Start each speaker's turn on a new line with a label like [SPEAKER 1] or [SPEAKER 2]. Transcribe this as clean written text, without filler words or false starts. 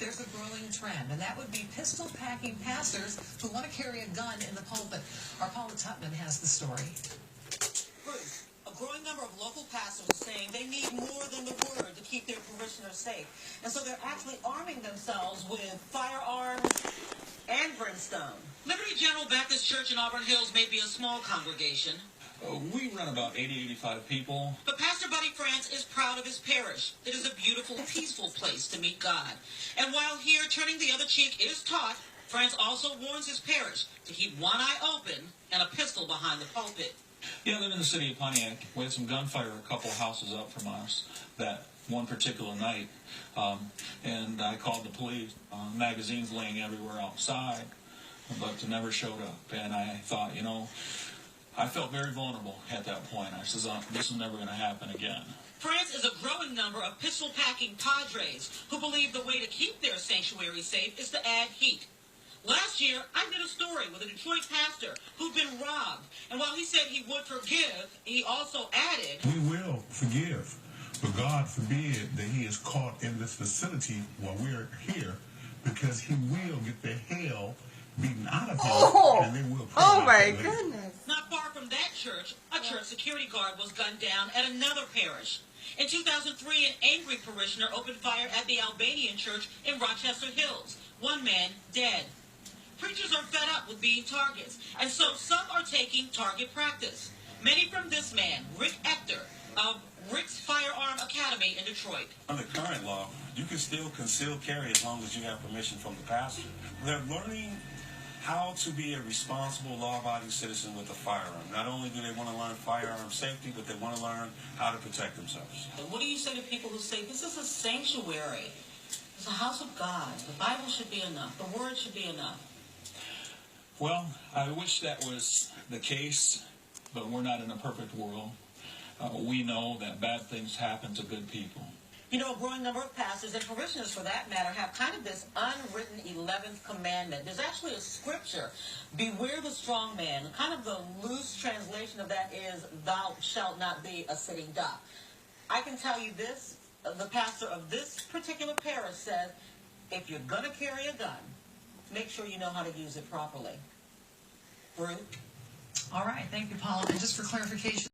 [SPEAKER 1] there's a growing trend, and that would be pistol-packing pastors who want to carry a gun in the pulpit. Our Paula Tutman has the story.
[SPEAKER 2] Bruce, a growing number of local pastors are saying they need more than the word to keep their parishioners safe. And so they're actually arming themselves with firearms and brimstone. Liberty General Baptist Church in Auburn Hills may be a small congregation.
[SPEAKER 3] We run about 85 people.
[SPEAKER 2] But Pastor Buddy France is proud of his parish. It is a beautiful, peaceful place to meet God. And while here turning the other cheek is taught, France also warns his parish to keep one eye open and a pistol behind the pulpit.
[SPEAKER 3] Yeah, I live in the city of Pontiac. We had some gunfire a couple houses up from us that one particular night. And I called the police. Magazines laying everywhere outside, but they never showed up. And I thought, you know, I felt very vulnerable at that point. I said, this is never going to happen again.
[SPEAKER 2] France is a growing number of pistol-packing padres who believe the way to keep their sanctuary safe is to add heat. Last year, I did a story with a Detroit pastor who'd been robbed. And while he said he would forgive, he also added,
[SPEAKER 4] "We will forgive, but God forbid that he is caught in this facility while we're here, because he will get the hell beaten out of him, and they will
[SPEAKER 5] Oh my goodness.
[SPEAKER 2] Not far from that church, a church security guard was gunned down at another parish. In 2003, an angry parishioner opened fire at the Albanian church in Rochester Hills. One man dead. Preachers are fed up with being targets, and so some are taking target practice. Many from this man, Rick Ector, of Rick's Firearm Academy in Detroit.
[SPEAKER 6] Under current law, you can still conceal carry as long as you have permission from the pastor. They're learning how to be a responsible, law-abiding citizen with a firearm. Not only do they want to learn firearm safety, but they want to learn how to protect themselves.
[SPEAKER 2] And what do you say to people who say, this is a sanctuary? It's a house of God. The Bible should be enough. The Word should be enough.
[SPEAKER 3] Well, I wish that was the case, but we're not in a perfect world. We know that bad things happen to good people.
[SPEAKER 2] You know, a growing number of pastors and parishioners, for that matter, have kind of this unwritten 11th commandment. There's actually a scripture, beware the strong man. Kind of the loose translation of that is, thou shalt not be a sitting duck. I can tell you this, the pastor of this particular parish says, if you're going to carry a gun, make sure you know how to use it properly. Ruth?
[SPEAKER 1] All right, thank you, Paula. And just for clarification,